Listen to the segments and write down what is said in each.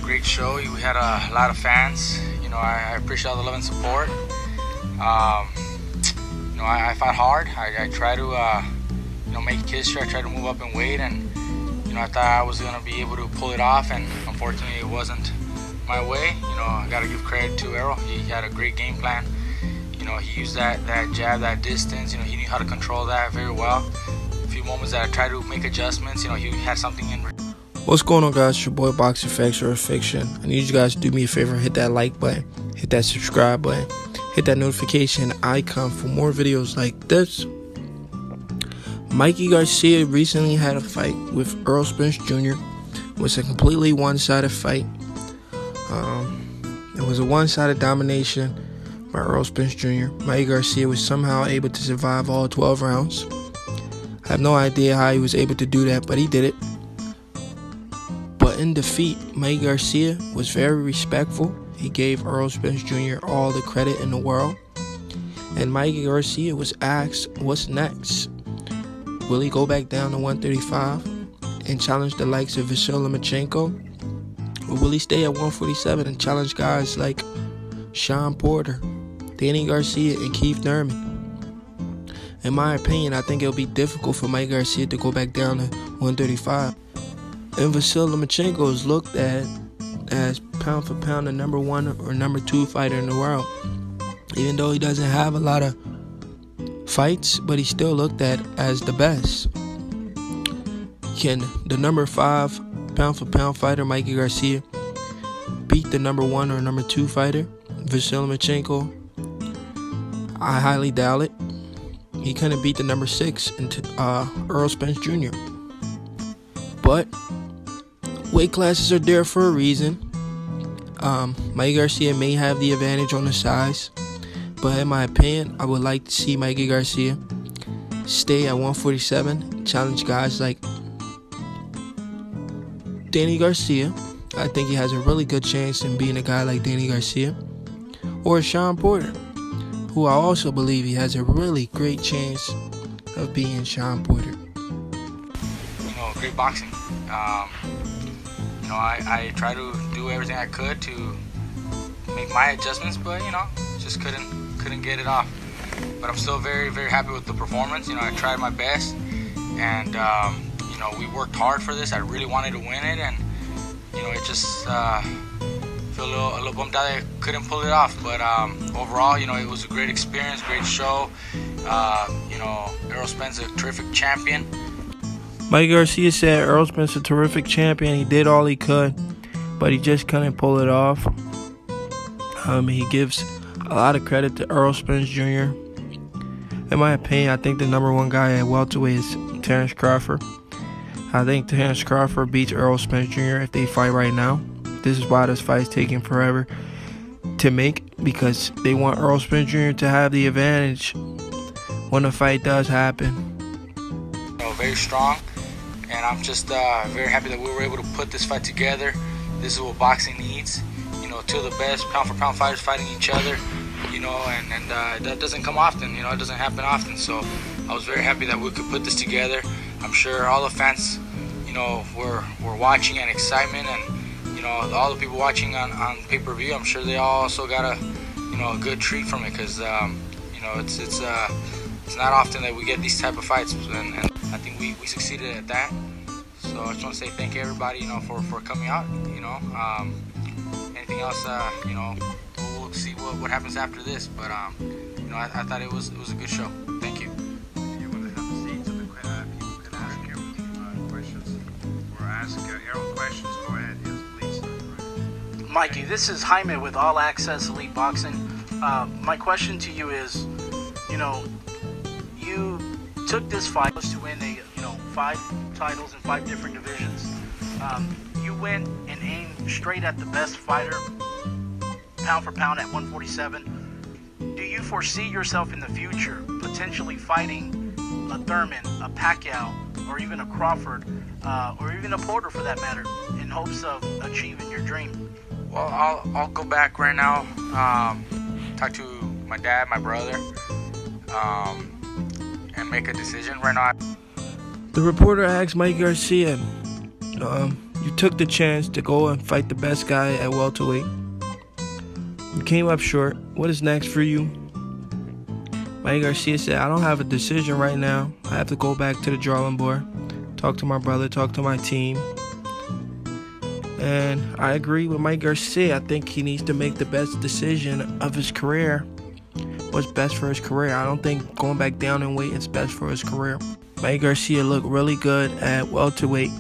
Great show. We had a lot of fans. I appreciate all the love and support. I fought hard. I try to make history. I try to move up in weight, and I thought I was gonna be able to pull it off, and unfortunately it wasn't my way. I gotta give credit to Errol. He had a great game plan. He used that jab, that distance. He knew how to control that very well. A few moments that I tried to make adjustments, he had something in. What's going on, guys? It's your boy Boxing Facts or Fiction. I need you guys to do me a favor, hit that like button, hit that subscribe button, hit that notification icon for more videos like this. Mikey Garcia recently had a fight with Errol Spence Jr. It was a completely one-sided fight. It was a one-sided domination by Errol Spence Jr. Mikey Garcia was somehow able to survive all 12 rounds. I have no idea how he was able to do that, but he did it. But in defeat, Mikey Garcia was very respectful. He gave Errol Spence Jr. all the credit in the world. And Mikey Garcia was asked, what's next? Will he go back down to 135 and challenge the likes of Vasyl Lomachenko? Or will he stay at 147 and challenge guys like Shawn Porter, Danny Garcia, and Keith Thurman? In my opinion, I think it'll be difficult for Mikey Garcia to go back down to 135. And Vasyl Lomachenko is looked at as pound for pound the number 1 or number 2 fighter in the world. Even though he doesn't have a lot of fights, but he's still looked at as the best. Can the number 5 pound for pound fighter Mikey Garcia beat the number 1 or number 2 fighter Vasyl Lomachenko? I highly doubt it. He couldn't beat the number 6 Errol Spence Jr. But weight classes are there for a reason. Mikey Garcia may have the advantage on the size, but in my opinion, I would like to see Mikey Garcia stay at 147, challenge guys like Danny Garcia. I think he has a really good chance in being a guy like Danny Garcia, or Shawn Porter, who I also believe he has a really great chance of being Shawn Porter. Great boxing. I tried to do everything I could to make my adjustments, but just couldn't get it off. But I'm still very, very happy with the performance. I tried my best, and we worked hard for this. I really wanted to win it, and it just feel a little bummed out that I couldn't pull it off. But overall, it was a great experience, great show. Errol Spence is a terrific champion. Mikey Garcia said Errol Spence is a terrific champion. He did all he could, but he just couldn't pull it off. He gives a lot of credit to Errol Spence Jr. In my opinion, I think the number 1 guy at welterweight is Terrence Crawford. I think Terrence Crawford beats Errol Spence Jr. if they fight right now. This is why this fight is taking forever to make, because they want Errol Spence Jr. to have the advantage when the fight does happen. Very strong. And I'm just very happy that we were able to put this fight together. This is what boxing needs. Two of the best pound-for-pound fighters fighting each other. And that doesn't come often. It doesn't happen often. So I was very happy that we could put this together. I'm sure all the fans, were watching and excitement, and all the people watching on pay-per-view. I'm sure they all also got a good treat from it, because it's not often that we get these type of fights, and I think we succeeded at that. So I just want to say thank you, everybody, for coming out. Anything else, we'll see what happens after this. But I thought it was a good show. Thank you. You want to have a seat so the people can ask you questions or ask Errol questions? Go ahead, yes, please. Mikey, this is Jaime with All Access Elite Boxing. My question to you is, you took this fight to win 5 titles in 5 different divisions. You went and aimed straight at the best fighter, pound for pound, at 147. Do you foresee yourself in the future potentially fighting a Thurman, a Pacquiao, or even a Crawford, or even a Porter for that matter, in hopes of achieving your dream? Well, I'll go back right now, talk to my dad, my brother, and make a decision right now. The reporter asked Mikey Garcia, You took the chance to go and fight the best guy at welterweight. You came up short. What is next for you? Mikey Garcia said, I don't have a decision right now. I have to go back to the drawing board, talk to my brother, talk to my team. And I agree with Mikey Garcia. I think he needs to make the best decision of his career. What's best for his career. I don't think going back down in weight is best for his career. Mikey Garcia looked really good at welterweight.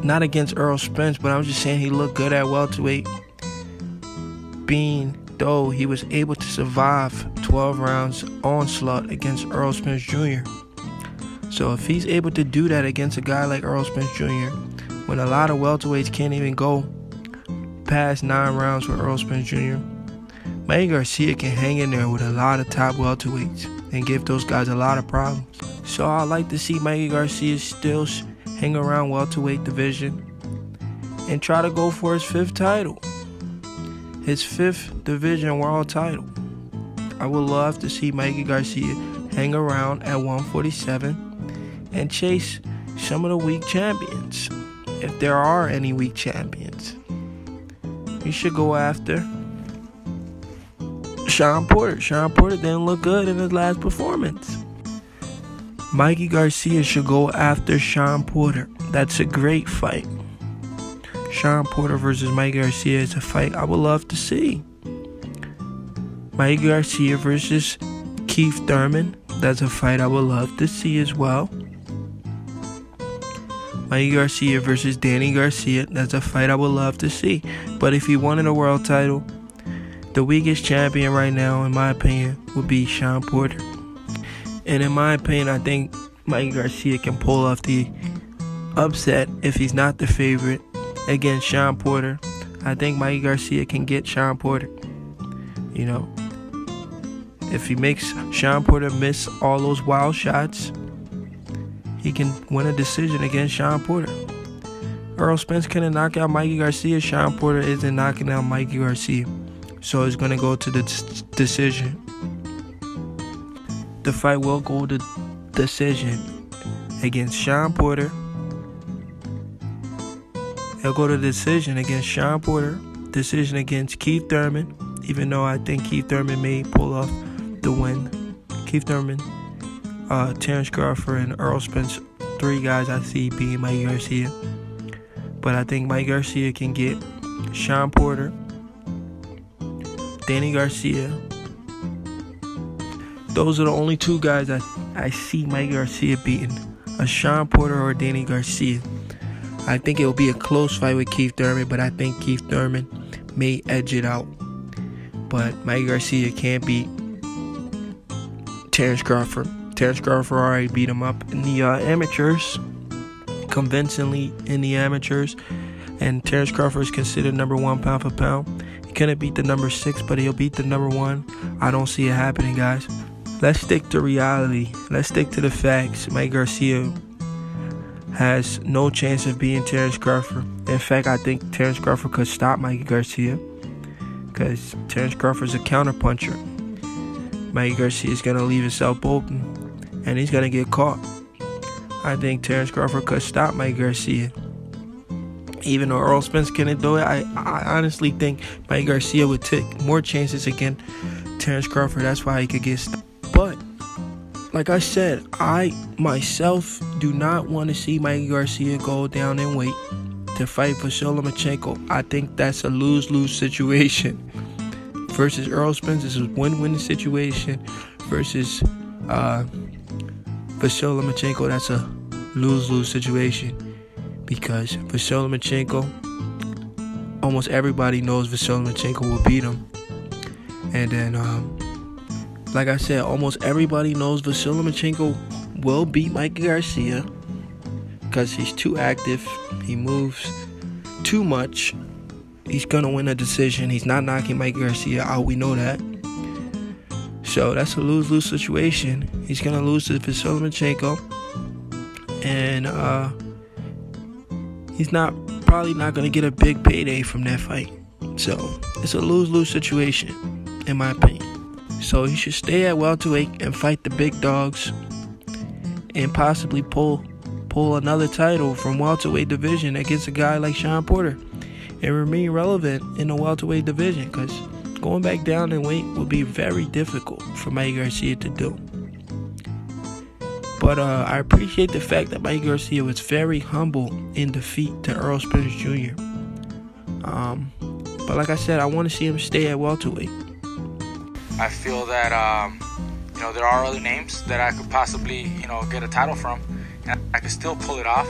Not against Errol Spence, but I'm just saying he looked good at welterweight. Though he was able to survive 12 rounds onslaught against Errol Spence Jr. So if he's able to do that against a guy like Errol Spence Jr., when a lot of welterweights can't even go past 9 rounds with Errol Spence Jr., Mikey Garcia can hang in there with a lot of top welterweights and give those guys a lot of problems. So I like to see Mikey Garcia still hang around welterweight division and try to go for his 5th title. His 5th division world title. I would love to see Mikey Garcia hang around at 147 and chase some of the weak champions. If there are any weak champions, he should go after Shawn Porter. Shawn Porter didn't look good in his last performance. Mikey Garcia should go after Shawn Porter. That's a great fight. Shawn Porter versus Mikey Garcia is a fight I would love to see. Mikey Garcia versus Keith Thurman. That's a fight I would love to see as well. Mikey Garcia versus Danny Garcia. That's a fight I would love to see. But if he wanted a world title, the weakest champion right now, in my opinion, would be Shawn Porter. And in my opinion, I think Mikey Garcia can pull off the upset if he's not the favorite against Shawn Porter. I think Mikey Garcia can get Shawn Porter. You know, if he makes Shawn Porter miss all those wild shots, he can win a decision against Shawn Porter. Errol Spence couldn't knock out Mikey Garcia. Shawn Porter isn't knocking out Mikey Garcia. So it's going to go to the decision. The fight will go to decision against Shawn Porter. He'll go to decision against Shawn Porter. Decision against Keith Thurman. Even though I think Keith Thurman may pull off the win. Keith Thurman, Terrence Crawford, and Errol Spence. 3 guys I see beating Mikey Garcia. But I think Mikey Garcia can get Shawn Porter, Danny Garcia. Those are the only 2 guys I see Mikey Garcia beating. A Shawn Porter or Danny Garcia. I think it will be a close fight with Keith Thurman, but I think Keith Thurman may edge it out. But Mikey Garcia can't beat Terrence Crawford. Terrence Crawford already beat him up in the amateurs, convincingly in the amateurs. And Terrence Crawford is considered number 1 pound for pound. He couldn't beat the number 6, but he'll beat the number 1. I don't see it happening, guys. Let's stick to reality. Let's stick to the facts. Mikey Garcia has no chance of beating Terrence Crawford. In fact, I think Terrence Crawford could stop Mikey Garcia because Terrence Crawford's a counterpuncher. Mikey Garcia is going to leave himself open and he's going to get caught. I think Terrence Crawford could stop Mikey Garcia. Even though Errol Spence couldn't do it, I honestly think Mikey Garcia would take more chances against Terrence Crawford. That's why he could get stopped. But like I said, I myself do not want to see Mikey Garcia go down in weight to fight Vasyl Lomachenko. I think that's a lose-lose situation. Versus Errol Spence, this is a win-win situation. Versus Vasyl Lomachenko, that's a lose-lose situation. Because Vasyl Lomachenko, almost everybody knows Vasyl Lomachenko will beat him. And then, like I said, almost everybody knows Vasyl Lomachenko will beat Mikey Garcia because he's too active. He moves too much. He's going to win a decision. He's not knocking Mikey Garcia out. We know that. So that's a lose-lose situation. He's going to lose to Vasyl Lomachenko. And he's probably not going to get a big payday from that fight. So it's a lose-lose situation, in my opinion. So he should stay at welterweight and fight the big dogs and possibly pull pull another title from welterweight division against a guy like Sean Porter and remain relevant in the welterweight division, because going back down in weight would be very difficult for Mikey Garcia to do. But I appreciate the fact that Mikey Garcia was very humble in defeat to Errol Spence Jr. But like I said, I want to see him stay at welterweight. I feel that there are other names that I could possibly get a title from, and I could still pull it off.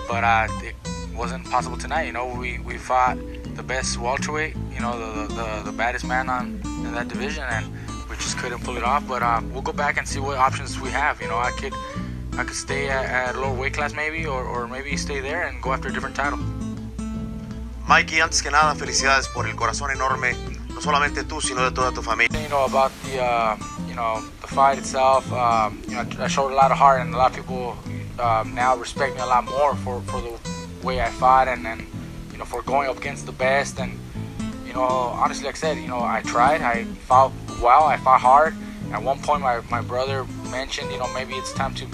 But it wasn't possible tonight. We fought the best welterweight, the baddest man in that division, and we just couldn't pull it off. But we'll go back and see what options we have. I could stay at a lower weight class maybe, or maybe stay there and go after a different title. Mikey, antes que nada, felicidades por el corazón enorme, no solamente tú, sino de toda tu familia. About the fight itself, I showed a lot of heart, and a lot of people now respect me a lot more for the way I fought, and for going up against the best. And honestly, like I said, I tried, I fought well, I fought hard. At one point, my brother mentioned, maybe it's time to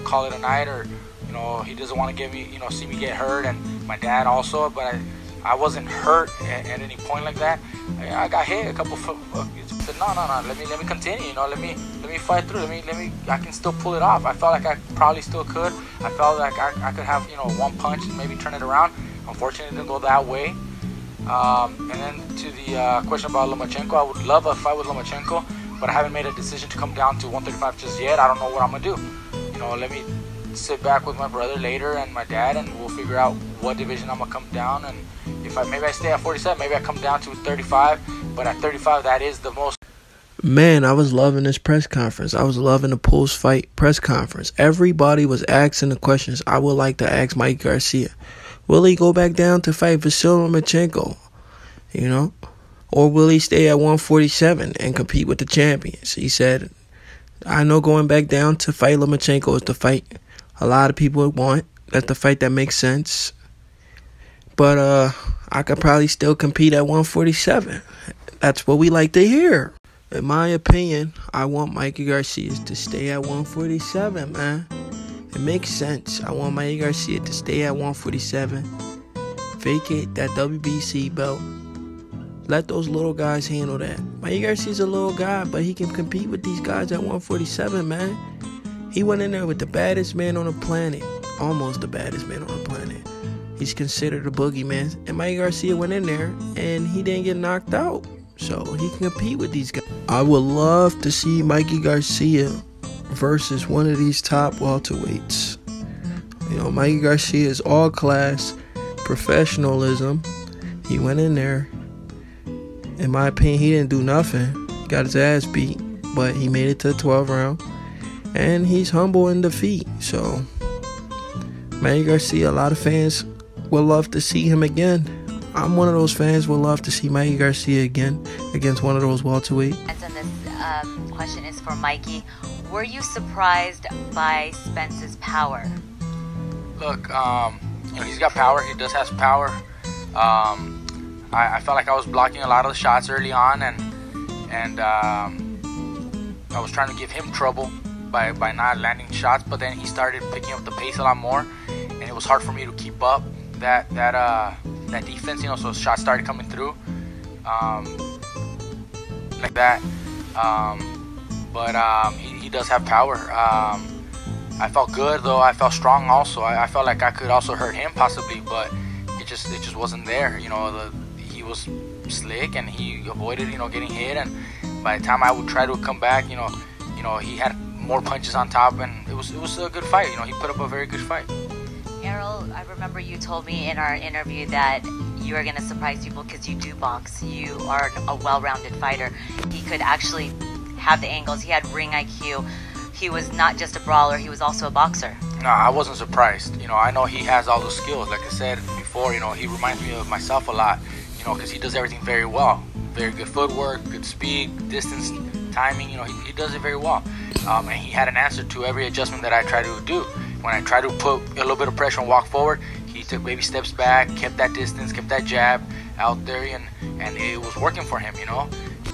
call it a night, or he doesn't want to get me, see me get hurt, and my dad also. But I wasn't hurt at any point like that. I got hit a couple. Said no. Let me continue. Let me fight through. I can still pull it off. I felt like I probably still could. I felt like I could have one punch and maybe turn it around. Unfortunately, it didn't go that way. And then to the question about Lomachenko, I would love a fight with Lomachenko, but I haven't made a decision to come down to 135 just yet. I don't know what I'm gonna do. Let me sit back with my brother later and my dad, and we'll figure out what division I'm gonna come down. And if maybe I stay at 47, maybe I come down to 35. But at 35, that is the most. Man, I was loving this press conference. I was loving the post-fight press conference. Everybody was asking the questions I would like to ask Mikey Garcia. Will he go back down to fight Vasily Lomachenko? Or will he stay at 147 and compete with the champions? He said, I know going back down to fight Lomachenko is the fight a lot of people want. That's the fight that makes sense. But I could probably still compete at 147. That's what we like to hear. In my opinion, I want Mikey Garcia to stay at 147, man. It makes sense. I want Mikey Garcia to stay at 147. Vacate that WBC belt. Let those little guys handle that. Mikey Garcia's a little guy, but he can compete with these guys at 147, man. He went in there with the baddest man on the planet. Almost the baddest man on the planet. He's considered a boogeyman. And Mikey Garcia went in there, and he didn't get knocked out. So he can compete with these guys. I would love to see Mikey Garcia versus one of these top welterweights. Mikey Garcia is all class, professionalism. He went in there. In my opinion, he didn't do nothing. Got his ass beat, but he made it to the 12th round. And he's humble in defeat. So, Mikey Garcia, a lot of fans would love to see him again. I'm one of those fans would love to see Mikey Garcia again against one of those welterweights. And this question is for Mikey. Were you surprised by Spence's power? Look, he's got power. He does have power. I felt like I was blocking a lot of the shots early on, and I was trying to give him trouble by not landing shots. But then he started picking up the pace a lot more, and it was hard for me to keep up that defense. So shots started coming through like that. But he does have power. I felt good though. I felt strong also. I felt like I could also hurt him possibly, but it just wasn't there. He was slick and he avoided getting hit. And by the time I would try to come back, he had more punches on top, and it was a good fight. He put up a very good fight. Errol, I remember you told me in our interview that you are going to surprise people because you do box. You are a well-rounded fighter. He could actually have the angles. He had ring IQ. He was not just a brawler, he was also a boxer. No, I wasn't surprised. I know he has all the skills. Like I said before, he reminds me of myself a lot, because he does everything very well. Very good footwork, good speed, distance, timing, he does it very well. And he had an answer to every adjustment that I try to do. When I try to put a little bit of pressure and walk forward, he took baby steps back, kept that distance, kept that jab out there, and it was working for him,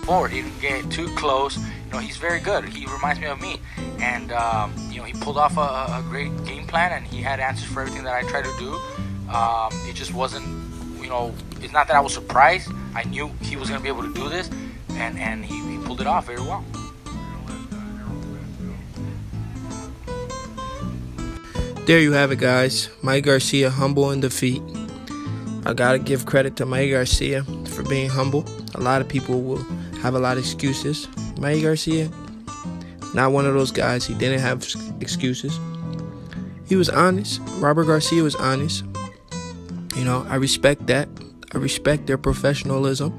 Forward, he didn't get too close, he's very good. He reminds me of me, and he pulled off a great game plan, and he had answers for everything that I tried to do. It just wasn't, it's not that I was surprised. I knew he was going to be able to do this, and he pulled it off very well. There you have it, guys. Mikey Garcia, humble in defeat. I gotta give credit to Mikey Garcia for being humble. A lot of people will have a lot of excuses. Mikey Garcia, not one of those guys. He didn't have excuses. He was honest. Robert Garcia was honest. I respect that. I respect their professionalism.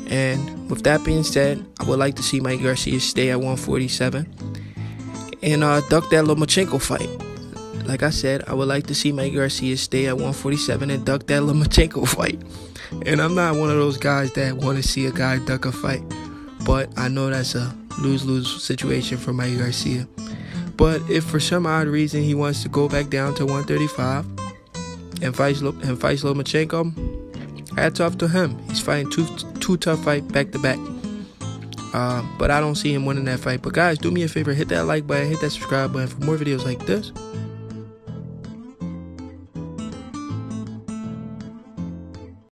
And with that being said, I would like to see Mikey Garcia stay at 147 and duck that Lomachenko fight. Like I said, I would like to see Mikey Garcia stay at 147 and duck that Lomachenko fight. And I'm not one of those guys that want to see a guy duck a fight. But I know that's a lose-lose situation for Mikey Garcia. But if for some odd reason he wants to go back down to 135 and fights Lomachenko, hats off to him. He's fighting two tough fights back-to-back. But I don't see him winning that fight. But guys, do me a favor, hit that like button, hit that subscribe button for more videos like this.